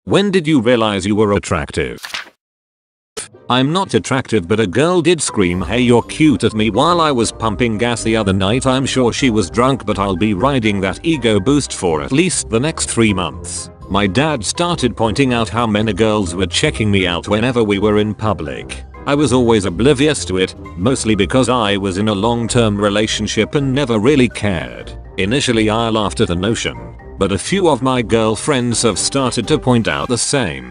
When did you realize you were attractive? I'm not attractive, but a girl did scream "Hey, you're cute" at me while I was pumping gas the other night. I'm sure she was drunk, but I'll be riding that ego boost for at least the next 3 months. My dad started pointing out how many girls were checking me out whenever we were in public. I was always oblivious to it, mostly because I was in a long-term relationship and never really cared. Initially I laughed at the notion, but a few of my girlfriends have started to point out the same.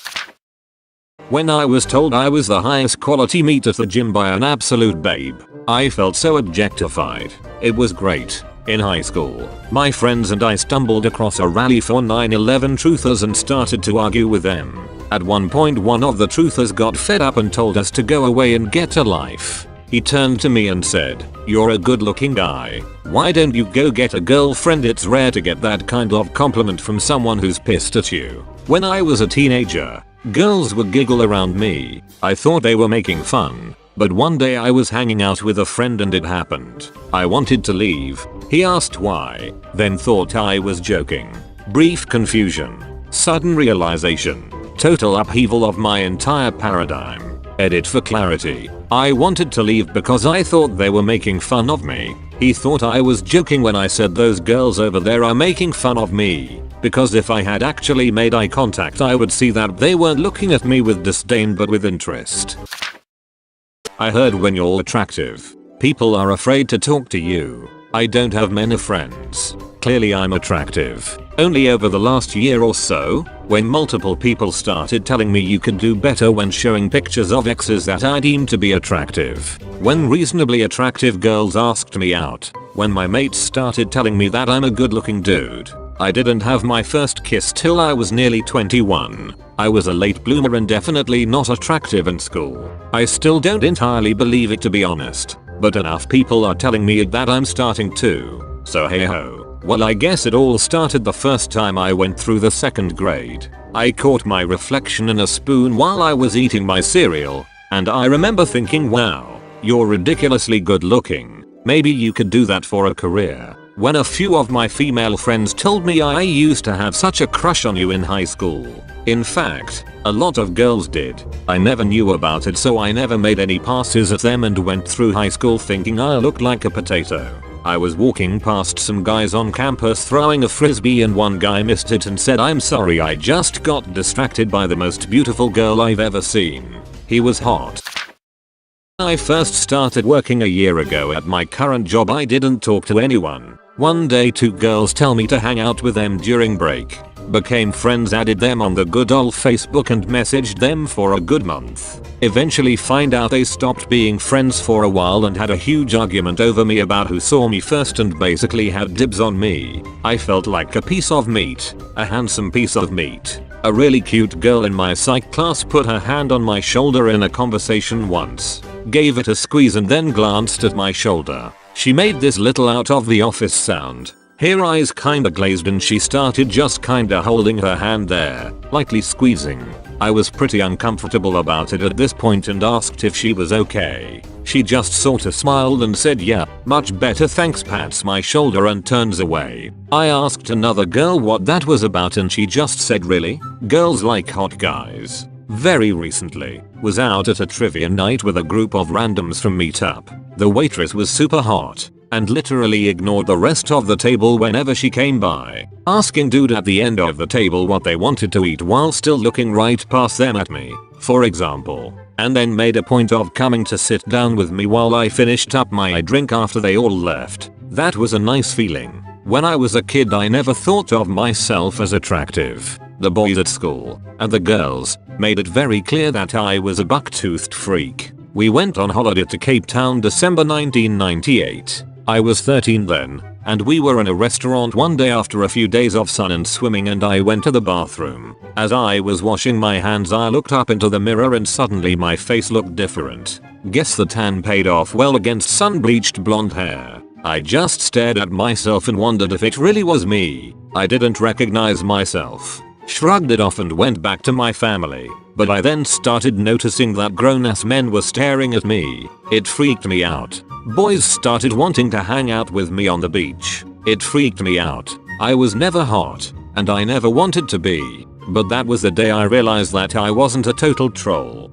When I was told I was the highest quality meat at the gym by an absolute babe, I felt so objectified. It was great. In high school, my friends and I stumbled across a rally for 9/11 truthers and started to argue with them. At one point, one of the truthers got fed up and told us to go away and get a life. He turned to me and said, "You're a good-looking guy. Why don't you go get a girlfriend? It's rare to get that kind of compliment from someone who's pissed at you." When I was a teenager, girls would giggle around me. I thought they were making fun. But one day I was hanging out with a friend and it happened. I wanted to leave. He asked why, then thought I was joking. Brief confusion. Sudden realization. Total upheaval of my entire paradigm. Edit for clarity. I wanted to leave because I thought they were making fun of me. He thought I was joking when I said those girls over there are making fun of me. Because if I had actually made eye contact, I would see that they weren't looking at me with disdain but with interest. I heard when you're attractive, people are afraid to talk to you. I don't have many friends. Clearly I'm attractive. Only over the last year or so, when multiple people started telling me you could do better when showing pictures of exes that I deemed to be attractive. When reasonably attractive girls asked me out. When my mates started telling me that I'm a good-looking dude. I didn't have my first kiss till I was nearly 21. I was a late bloomer and definitely not attractive in school. I still don't entirely believe it, to be honest, but enough people are telling me that I'm starting to. So hey ho. Well, I guess it all started the first time I went through the 2nd grade. I caught my reflection in a spoon while I was eating my cereal, and I remember thinking, wow, you're ridiculously good looking. Maybe you could do that for a career. When a few of my female friends told me I used to have such a crush on you in high school. In fact, a lot of girls did. I never knew about it, so I never made any passes at them and went through high school thinking I looked like a potato. I was walking past some guys on campus throwing a frisbee and one guy missed it and said, "I'm sorry, I just got distracted by the most beautiful girl I've ever seen." He was hot. I first started working a year ago at my current job. I didn't talk to anyone. One day 2 girls tell me to hang out with them during break. Became friends, added them on the good old Facebook and messaged them for a good month. Eventually find out they stopped being friends for a while and had a huge argument over me about who saw me first and basically had dibs on me. I felt like a piece of meat. A handsome piece of meat. A really cute girl in my psych class put her hand on my shoulder in a conversation once. Gave it a squeeze and then glanced at my shoulder. She made this little out of the office sound. Her eyes kinda glazed and she started just kinda holding her hand there, lightly squeezing. I was pretty uncomfortable about it at this point and asked if she was okay. She just sorta smiled and said, "Yeah, much better thanks," pats my shoulder and turns away. I asked another girl what that was about and she just said, "Really? Girls like hot guys." Very recently, was out at a trivia night with a group of randoms from Meetup. The waitress was super hot and literally ignored the rest of the table whenever she came by, asking dude at the end of the table what they wanted to eat while still looking right past them at me, for example, and then made a point of coming to sit down with me while I finished up my drink after they all left. That was a nice feeling. When I was a kid, I never thought of myself as attractive. The boys at school and the girls made it very clear that I was a buck-toothed freak. We went on holiday to Cape Town December 1998. I was 13 then, and we were in a restaurant one day after a few days of sun and swimming, and I went to the bathroom. As I was washing my hands, I looked up into the mirror and suddenly my face looked different. Guess the tan paid off well against sun-bleached blonde hair. I just stared at myself and wondered if it really was me. I didn't recognize myself. Shrugged it off and went back to my family. But I then started noticing that grown-ass men were staring at me. It freaked me out. Boys started wanting to hang out with me on the beach. It freaked me out. I was never hot, and I never wanted to be. But that was the day I realized that I wasn't a total troll.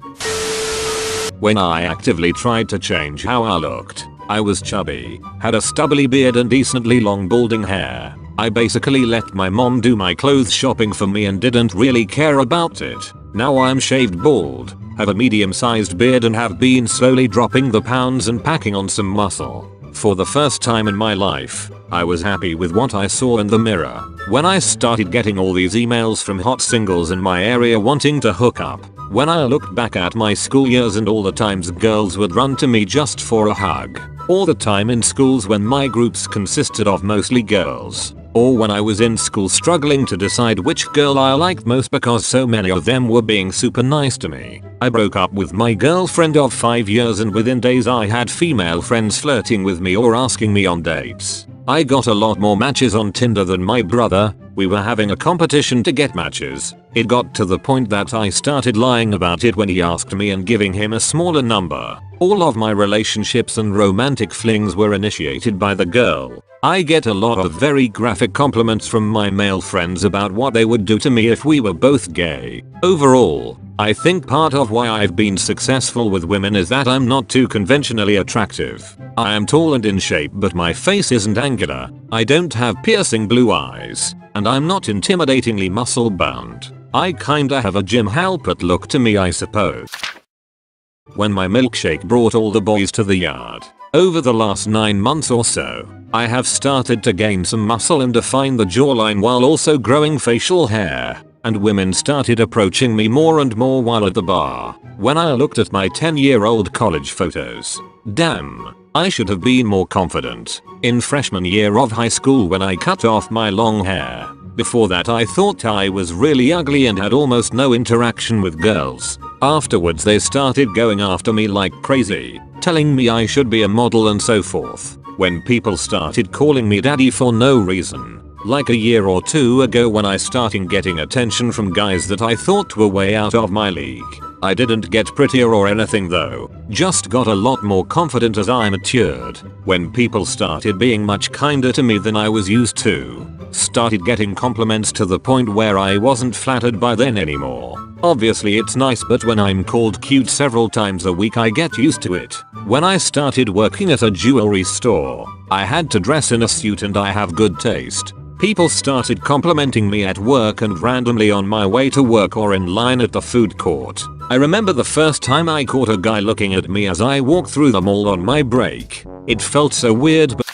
When I actively tried to change how I looked, I was chubby, had a stubbly beard and decently long balding hair. I basically let my mom do my clothes shopping for me and didn't really care about it. Now I'm shaved bald, have a medium-sized beard and have been slowly dropping the pounds and packing on some muscle. For the first time in my life, I was happy with what I saw in the mirror. When I started getting all these emails from hot singles in my area wanting to hook up. When I looked back at my school years and all the times girls would run to me just for a hug. All the time in schools when my groups consisted of mostly girls. Or when I was in school struggling to decide which girl I liked most because so many of them were being super nice to me. I broke up with my girlfriend of 5 years and within days I had female friends flirting with me or asking me on dates. I got a lot more matches on Tinder than my brother. We were having a competition to get matches. It got to the point that I started lying about it when he asked me and giving him a smaller number. All of my relationships and romantic flings were initiated by the girl. I get a lot of very graphic compliments from my male friends about what they would do to me if we were both gay. Overall, I think part of why I've been successful with women is that I'm not too conventionally attractive. I am tall and in shape but my face isn't angular. I don't have piercing blue eyes. And I'm not intimidatingly muscle bound. I kinda have a Jim Halpert look to me I suppose. When my milkshake brought all the boys to the yard. Over the last 9 months or so, I have started to gain some muscle and define the jawline while also growing facial hair. And women started approaching me more and more while at the bar. When I looked at my 10-year-old college photos. Damn, I should have been more confident. In freshman year of high school when I cut off my long hair. Before that I thought I was really ugly and had almost no interaction with girls. Afterwards they started going after me like crazy, telling me I should be a model and so forth. When people started calling me daddy for no reason. Like a year or two ago when I started getting attention from guys that I thought were way out of my league. I didn't get prettier or anything though, just got a lot more confident as I matured. When people started being much kinder to me than I was used to. Started getting compliments to the point where I wasn't flattered by them anymore. Obviously it's nice but when I'm called cute several times a week I get used to it. When I started working at a jewelry store, I had to dress in a suit and I have good taste. People started complimenting me at work and randomly on my way to work or in line at the food court. I remember the first time I caught a guy looking at me as I walked through the mall on my break. It felt so weird but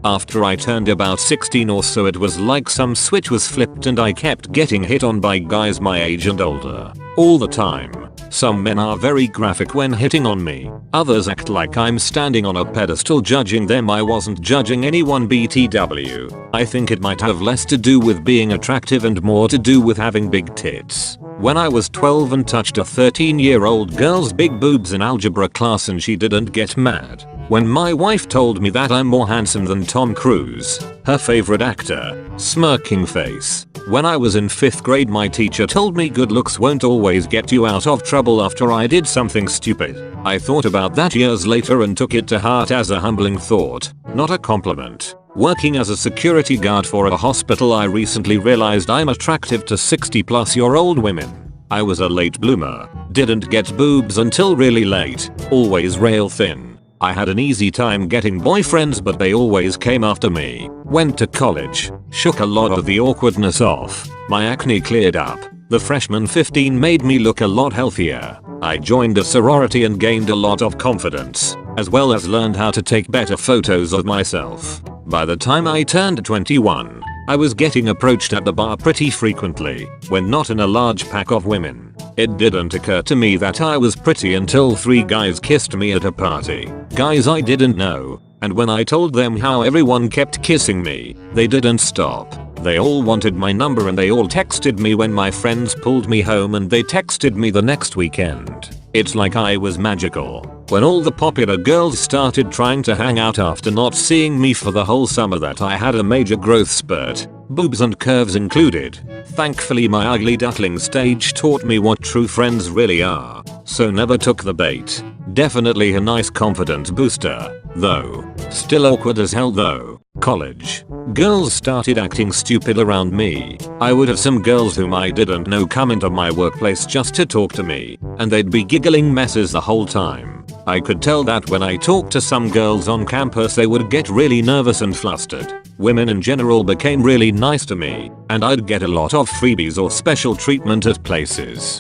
after I turned about 16 or so it was like some switch was flipped and I kept getting hit on by guys my age and older. All the time. Some men are very graphic when hitting on me. Others act like I'm standing on a pedestal judging them. I wasn't judging anyone BTW. I think it might have less to do with being attractive and more to do with having big tits. When I was 12 and touched a 13-year-old girl's big boobs in algebra class and she didn't get mad. When my wife told me that I'm more handsome than Tom Cruise, her favorite actor, smirking face. When I was in 5th grade my teacher told me good looks won't always get you out of trouble after I did something stupid. I thought about that years later and took it to heart as a humbling thought, not a compliment. Working as a security guard for a hospital I recently realized I'm attractive to 60-plus-year-old women. I was a late bloomer, didn't get boobs until really late, always rail thin. I had an easy time getting boyfriends but they always came after me. Went to college, shook a lot of the awkwardness off. My acne cleared up. The freshman 15 made me look a lot healthier. I joined a sorority and gained a lot of confidence, as well as learned how to take better photos of myself. By the time I turned 21, I was getting approached at the bar pretty frequently, when not in a large pack of women. It didn't occur to me that I was pretty until 3 guys kissed me at a party. Guys I didn't know. And when I told them how everyone kept kissing me, they didn't stop. They all wanted my number and they all texted me when my friends pulled me home and they texted me the next weekend. It's like I was magical. When all the popular girls started trying to hang out after not seeing me for the whole summer that I had a major growth spurt. Boobs and curves included. Thankfully my ugly duckling stage taught me what true friends really are. So never took the bait. Definitely a nice confidence booster, though. Still awkward as hell though. College. Girls started acting stupid around me. I would have some girls whom I didn't know come into my workplace just to talk to me, and they'd be giggling messes the whole time. I could tell that when I talked to some girls on campus they would get really nervous and flustered. Women in general became really nice to me, and I'd get a lot of freebies or special treatment at places.